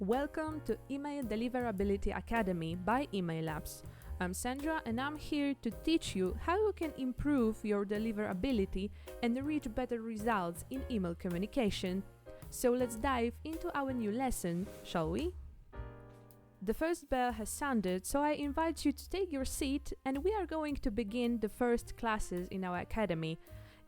Welcome to Email Deliverability Academy by Email Labs. I'm Sandra and I'm here to teach you how you can improve your deliverability and reach better results in email communication. So let's dive into our new lesson, shall we? The first bell has sounded, so I invite you to take your seat and we are going to begin the first classes in our academy,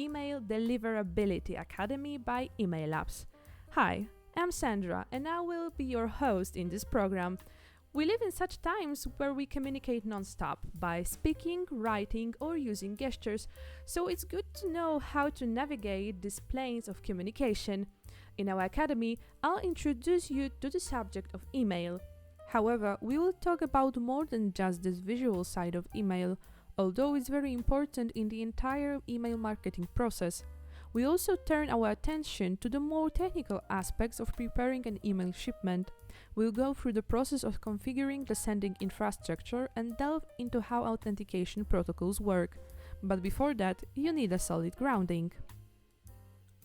Email Deliverability Academy by Email Labs. Hi, I'm Sandra and I will be your host in this program. We live in such times where we communicate non-stop by speaking, writing or using gestures, so it's good to know how to navigate these planes of communication. In our academy, I'll introduce you to the subject of email. However, we will talk about more than just this visual side of email, although it's very important in the entire email marketing process. We also turn our attention to the more technical aspects of preparing an email shipment. We'll go through the process of configuring the sending infrastructure and delve into how authentication protocols work. But before that, you need a solid grounding.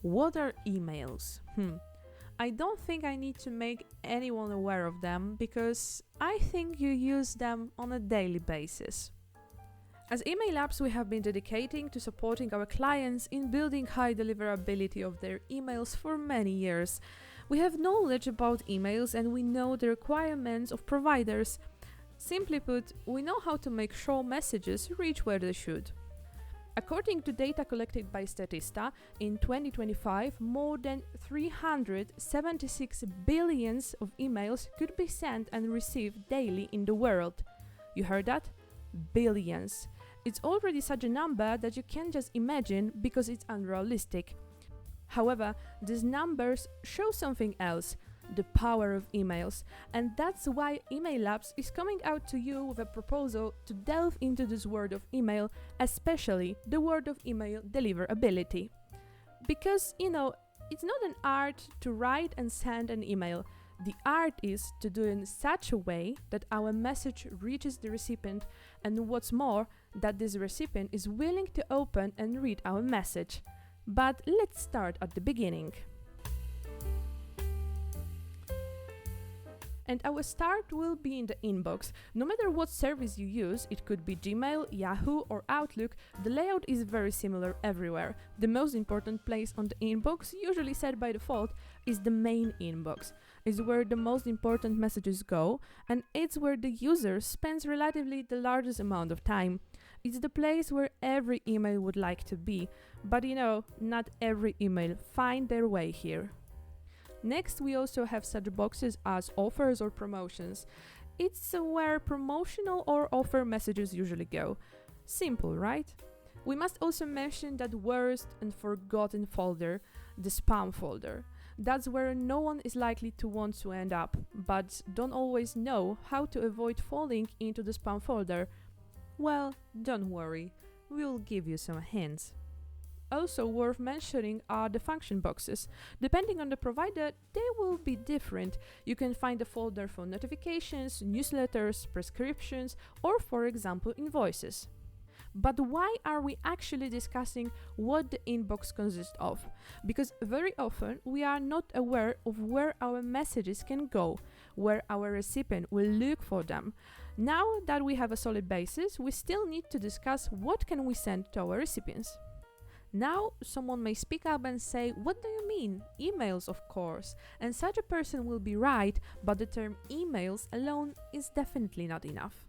What are emails? I don't think I need to make anyone aware of them because I think you use them on a daily basis. As Email Labs, we have been dedicating to supporting our clients in building high deliverability of their emails for many years. We have knowledge about emails and we know the requirements of providers. Simply put, we know how to make sure messages reach where they should. According to data collected by Statista, in 2025, more than 376 billions of emails could be sent and received daily in the world. You heard that? Billions. It's already such a number that you can't just imagine because it's unrealistic. However, these numbers show something else, the power of emails, and that's why Email Labs is coming out to you with a proposal to delve into this world of email, especially the world of email deliverability. Because, it's not an art to write and send an email. The art is to do it in such a way that our message reaches the recipient, and what's more, that this recipient is willing to open and read our message. But let's start at the beginning. And our start will be in the inbox. No matter what service you use, it could be Gmail, Yahoo or Outlook, the layout is very similar everywhere. The most important place on the inbox, usually set by default, is the main inbox. It's where the most important messages go, and it's where the user spends relatively the largest amount of time. It's the place where every email would like to be, but not every email find their way here. Next, we also have such boxes as offers or promotions. It's where promotional or offer messages usually go. Simple, right? We must also mention that worst and forgotten folder, the spam folder. That's where no one is likely to want to end up, but don't always know how to avoid falling into the spam folder. Well, don't worry, we'll give you some hints. Also worth mentioning are the function boxes. Depending on the provider, they will be different. You can find a folder for notifications, newsletters, prescriptions, or for example, invoices. But why are we actually discussing what the inbox consists of? Because very often we are not aware of where our messages can go, where our recipient will look for them. Now that we have a solid basis, we still need to discuss what can we send to our recipients. Now, someone may speak up and say, "What do you mean? Emails, of course." And such a person will be right, but the term emails alone is definitely not enough.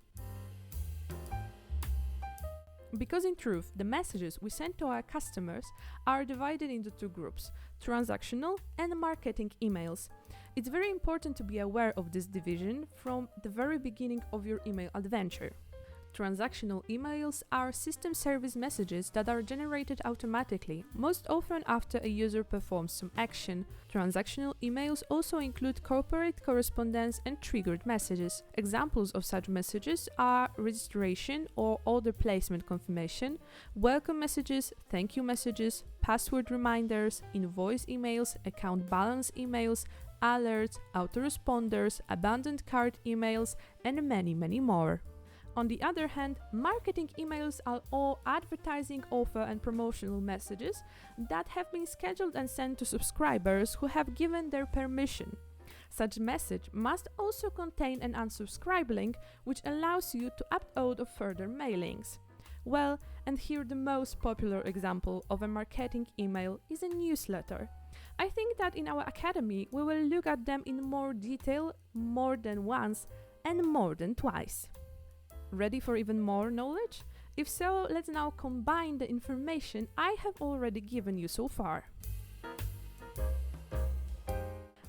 Because in truth, the messages we send to our customers are divided into two groups, transactional and marketing emails. It's very important to be aware of this division from the very beginning of your email adventure. Transactional emails are system service messages that are generated automatically, most often after a user performs some action. Transactional emails also include corporate correspondence and triggered messages. Examples of such messages are registration or order placement confirmation, welcome messages, thank you messages, password reminders, invoice emails, account balance emails, alerts, autoresponders, abandoned cart emails, and many, many more. On the other hand, marketing emails are all advertising, offer and promotional messages that have been scheduled and sent to subscribers who have given their permission. Such message must also contain an unsubscribe link which allows you to opt out of further mailings. Well, and here the most popular example of a marketing email is a newsletter. I think that in our academy we will look at them in more detail, more than once and more than twice. Ready for even more knowledge? If so, let's now combine the information I have already given you so far.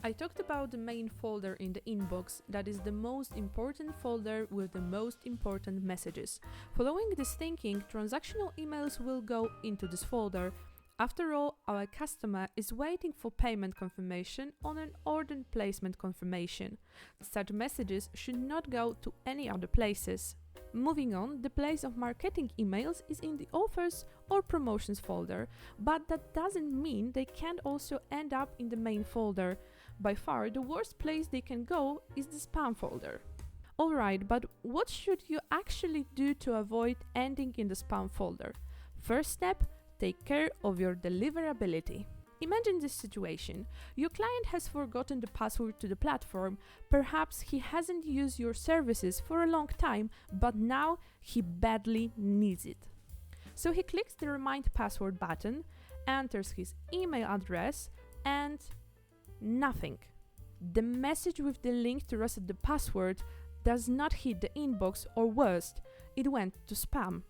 I talked about the main folder in the inbox, that is the most important folder with the most important messages. Following this thinking, transactional emails will go into this folder. After all, our customer is waiting for payment confirmation on an order placement confirmation. Such messages should not go to any other places. Moving on, the place of marketing emails is in the offers or promotions folder, but that doesn't mean they can't also end up in the main folder. By far, the worst place they can go is the spam folder. Alright, but what should you actually do to avoid ending in the spam folder? First step, take care of your deliverability. Imagine this situation. Your client has forgotten the password to the platform. Perhaps he hasn't used your services for a long time, but now he badly needs it. So he clicks the Remind Password button, enters his email address, and nothing. The message with the link to reset the password does not hit the inbox, or worst, it went to spam.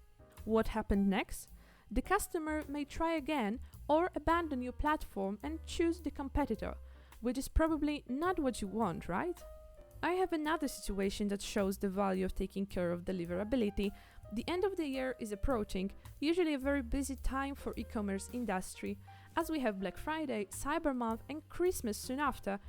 What happened next? The customer may try again or abandon your platform and choose the competitor, which is probably not what you want, right? I have another situation that shows the value of taking care of deliverability. The end of the year is approaching, usually a very busy time for e-commerce industry, as we have Black Friday, Cyber Month and Christmas soon after.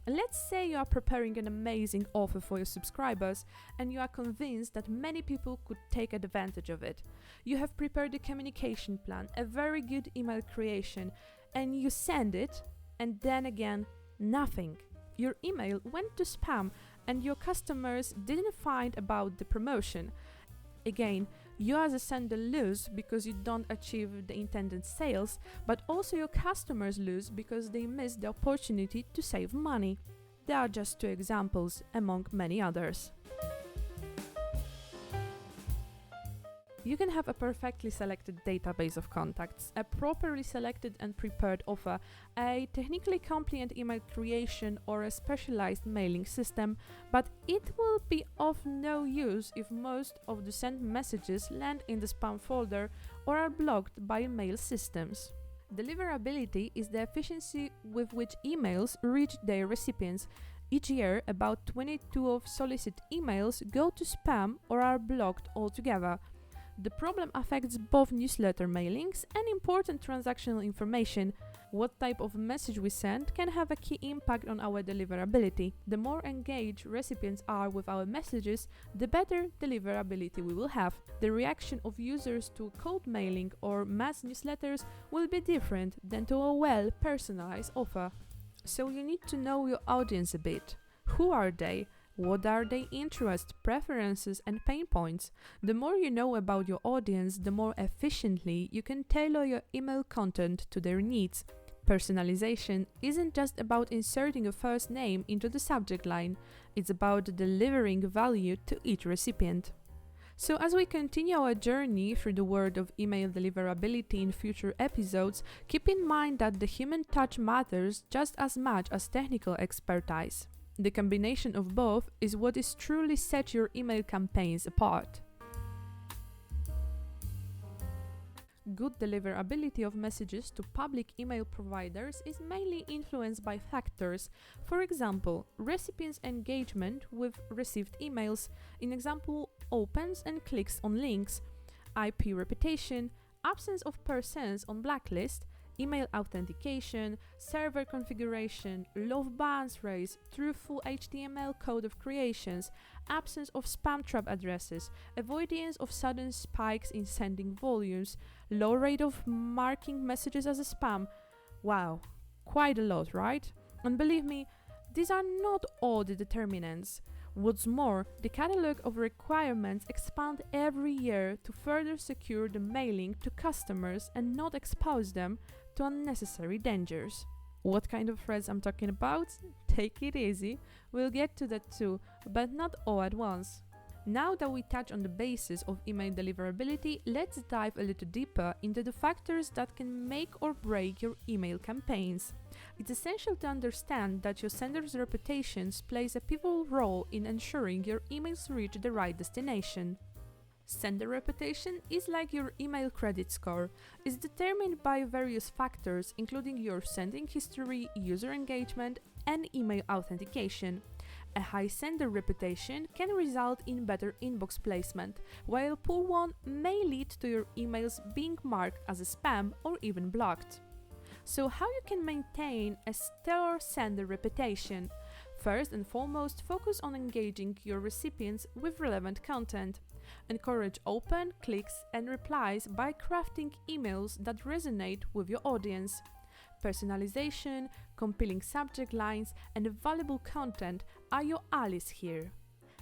Let's say you are preparing an amazing offer for your subscribers and you are convinced that many people could take advantage of it. You have prepared a communication plan, a very good email creation, and you send it, and then again, nothing. Your email went to spam and your customers didn't find about the promotion. Again, you as a sender lose because you don't achieve the intended sales, but also your customers lose because they miss the opportunity to save money. There are just two examples among many others. You can have a perfectly selected database of contacts, a properly selected and prepared offer, a technically compliant email creation or a specialized mailing system, but it will be of no use if most of the sent messages land in the spam folder or are blocked by mail systems. Deliverability is the efficiency with which emails reach their recipients. Each year, about 22 of solicited emails go to spam or are blocked altogether. The problem affects both newsletter mailings and important transactional information. What type of message we send can have a key impact on our deliverability. The more engaged recipients are with our messages, the better deliverability we will have. The reaction of users to cold mailing or mass newsletters will be different than to a well-personalized offer. So you need to know your audience a bit. Who are they? What are their interests, preferences, and pain points? The more you know about your audience, the more efficiently you can tailor your email content to their needs. Personalization isn't just about inserting a first name into the subject line, it's about delivering value to each recipient. So as we continue our journey through the world of email deliverability in future episodes, keep in mind that the human touch matters just as much as technical expertise. The combination of both is what is truly set your email campaigns apart. Good deliverability of messages to public email providers is mainly influenced by factors. For example, recipients' engagement with received emails, in example, opens and clicks on links, IP reputation, absence of persons on blacklist, email authentication, server configuration, low bounce rates, truthful HTML code of creations, absence of spam trap addresses, avoidance of sudden spikes in sending volumes, low rate of marking messages as a spam. Wow, quite a lot, right? And believe me, these are not all the determinants. What's more, the catalog of requirements expand every year to further secure the mailing to customers and not expose them to unnecessary dangers. What kind of threats I'm talking about? take it easy, we'll get to that too, but not all at once. Now that we touch on the basis of email deliverability, let's dive a little deeper into the factors that can make or break your email campaigns. It's essential to understand that your sender's reputation plays a pivotal role in ensuring your emails reach the right destination. Sender reputation is like your email credit score. It's determined by various factors, including your sending history, user engagement, and email authentication. A high sender reputation can result in better inbox placement, while a poor one may lead to your emails being marked as a spam or even blocked. So how you can maintain a stellar sender reputation? First and foremost, focus on engaging your recipients with relevant content. Encourage open, clicks, and replies by crafting emails that resonate with your audience. Personalization, compelling subject lines, and valuable content are your allies here.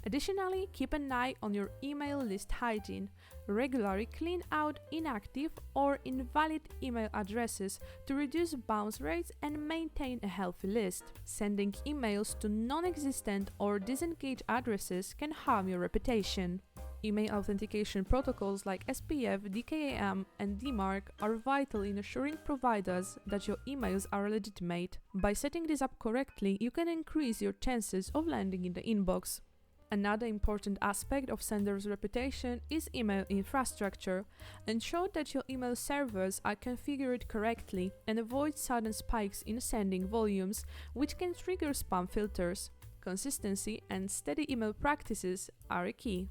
Additionally, keep an eye on your email list hygiene. Regularly clean out inactive or invalid email addresses to reduce bounce rates and maintain a healthy list. Sending emails to non-existent or disengaged addresses can harm your reputation. Email authentication protocols like SPF, DKIM, and DMARC are vital in assuring providers that your emails are legitimate. By setting this up correctly, you can increase your chances of landing in the inbox. Another important aspect of sender's reputation is email infrastructure. Ensure that your email servers are configured correctly and avoid sudden spikes in sending volumes, which can trigger spam filters. Consistency and steady email practices are a key.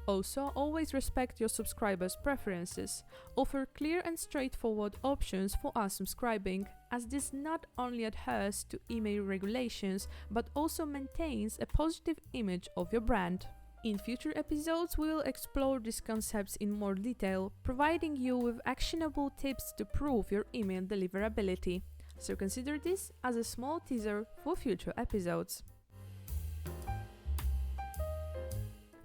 Also, always respect your subscribers' preferences. Offer clear and straightforward options for unsubscribing, as this not only adheres to email regulations but also maintains a positive image of your brand. In future episodes, we will explore these concepts in more detail, providing you with actionable tips to prove your email deliverability. So consider this as a small teaser for future episodes.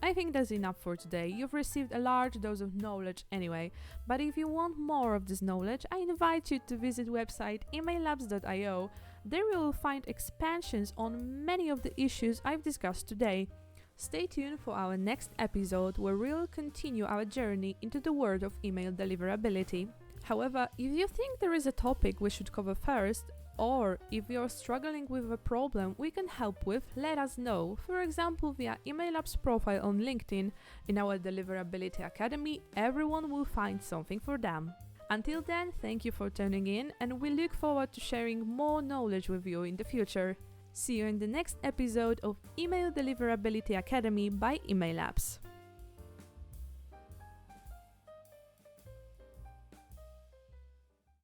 I think that's enough for today. You've received a large dose of knowledge anyway, but if you want more of this knowledge, I invite you to visit website emaillabs.io. There you will find expansions on many of the issues I've discussed today. Stay tuned for our next episode where we'll continue our journey into the world of email deliverability. However, if you think there is a topic we should cover first, or if you're struggling with a problem we can help with, let us know. For example, via Email Labs profile on LinkedIn. In our Deliverability Academy, everyone will find something for them. Until then, thank you for tuning in, and we look forward to sharing more knowledge with you in the future. See you in the next episode of Email Deliverability Academy by Email Labs.